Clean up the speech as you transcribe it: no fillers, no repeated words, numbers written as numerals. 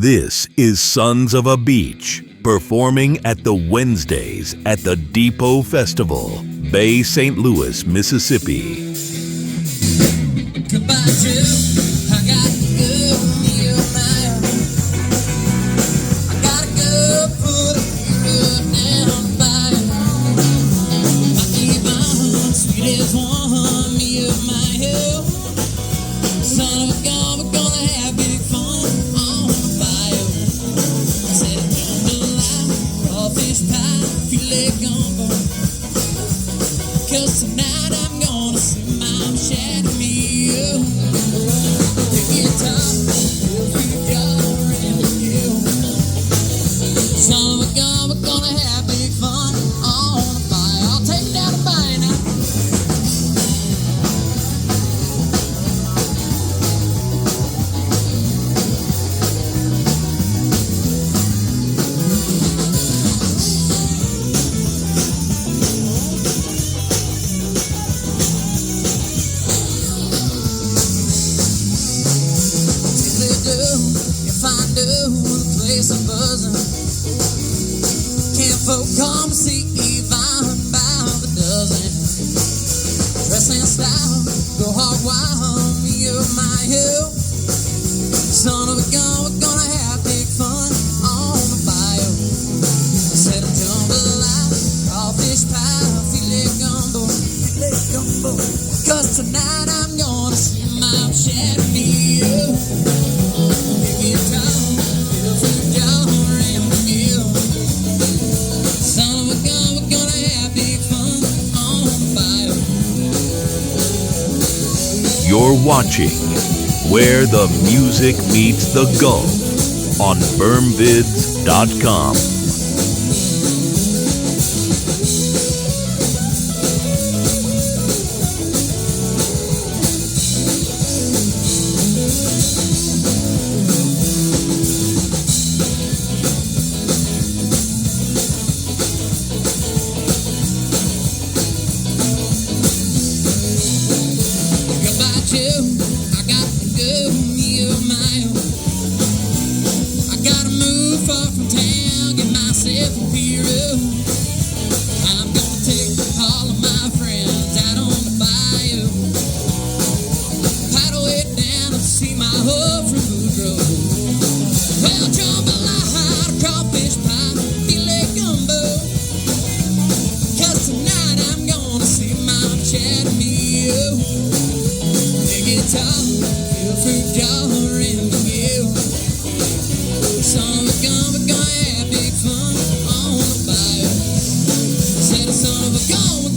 This is Sons of a Beech, performing at the Wednesdays at the Depot Festival, Bay St. Louis, Mississippi. Goodbye, Joe. I got to go, you man. I gotta go put a road down by my even sweet as one, me of my hill. Son of a gun, we're gonna have big fun on the bayou. I said jambalaya, crawfish pie, filet gumbo. 'Cause tonight I'm gonna see my shadow meal. The guitar, the jar, and the hill. Son of a gun, we're gonna have big fun on the bayou. I'll take it down the bayou now. If I knew the place I'm buzzing, can't folk come to see even by the dozen. Dressing style, go hog wild, me of my hill. Son of a gun, we're gonna have big fun on the bayou. I said a jambalaya, crawfish pie, filet gumbo. 'Cause tonight I'm gonna see my shadow meal. You're watching Where the Music Meets the Gulf on bermvids.com. I got to go, me of my own. I gotta move far from town, get myself a hero. I'm gonna take all of my friends out on the bayou. Paddle it down and see my hope from Boudreaux. Well, jambalaya, crawfish pie, filet gumbo. 'Cause tonight I'm gonna see my shadow meal. Guitar, feel fruit jar in the hill. Son of a gun, we're gonna have big fun on the bayou. Said a son of a gun.